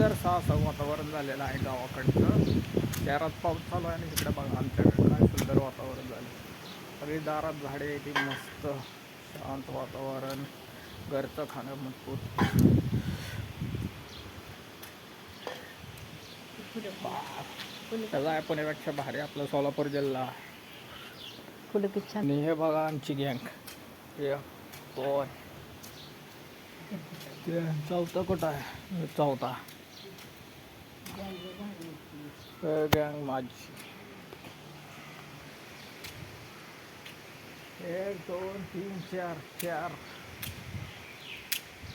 सुंदरसं असं वातावरण झालेलं आहे गावाकडचं. शहरात पाऊस चालू आहे आणि इकडे बघा आमच्याकडे काय सुंदर वातावरण झालं. सगळी दारात झाडे ती मस्त शांत वातावरण, घरचं खाणं मजबूत. त्याचा आहे पुण्यापेक्षा भारी आपला सोलापूर जिल्हा. आणि हे बघा आमची गँग. हे कोण ते चौथा कुठं आहे? चौथा गँग माझी. 1 2 3 4 4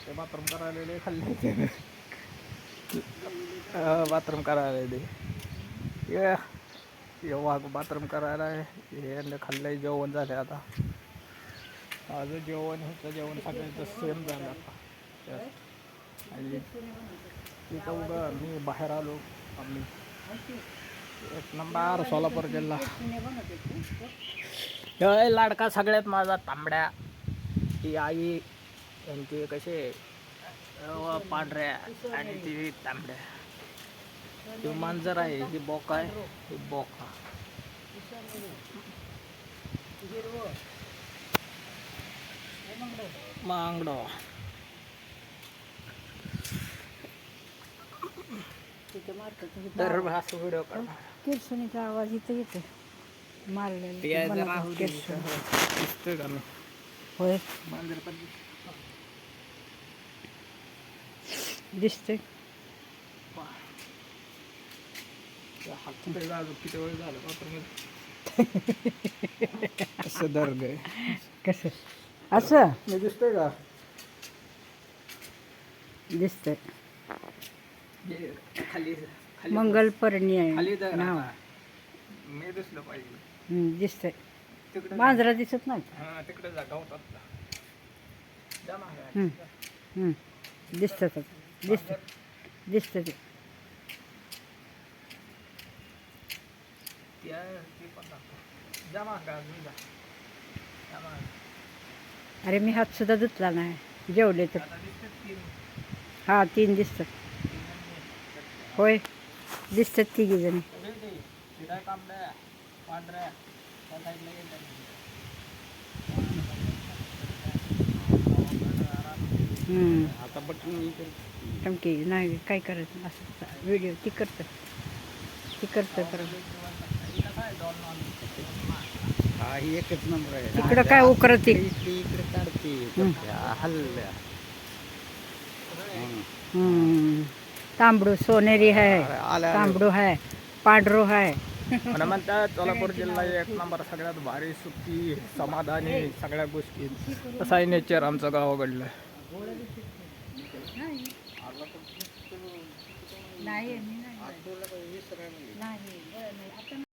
ते बाथरूम करायला खाल्ले बाथरूम करायला दे ये वाघ बाथरूम करायला हे खाल्लंय. जेवण झाले आता. माझं जेवण ह्याचं जेवण सगळ्यांचं सेम झालं आता. आणि तिथं उगा मी बाहेर आलो. आम्ही एक नंबर सोलापूर जिल्हा. लाडका सगळ्यात माझा तांबड्या. ती आई यांची कसे पांढऱ्या आणि ती तांबड्या. ती मांजर आहे, ही बोका आहे, ही बोका. मांगडो तर भास व्हिडिओ काढ. किरसुनीचा आवाज इथं येतो. मारलेलं दिसतोय का मी? होय मांजर पण दिसतंय. किती वेळ झालं कसं दर्ग आहे. कसं असं मी दिसतोय का? दिसतंय. खाली मंगलपर्णी आहे खाली नाव. मी दिसलं पाहिजे. दिसतंय. तिकडे मांजरा दिसत नाही. हा तिकडे जा गावतात. दिसतं दिसतं दिसतं ते. अरे मी हात सुद्धा धुतला नाही जेवले तर. हा 3 दिसतात. होय दिसतात 3 जणी. आता बटन टमकी नाही काय करायचं असं व्हिडिओ ती करतं हा ही एकच नंबर आहे. तिकडं काय उकरते. इकडे काढते हल्ल्या. तांबडू सोनेरी है, तांबडू है, पांढरो है. मला म्हणतात सोलापूर जिल्हा एक नंबर, सगळ्यात भारी, सुखी, समाधानी सगळ्या गोष्टी. तसं आहे नेचर आमचं गावाकडलं. नाही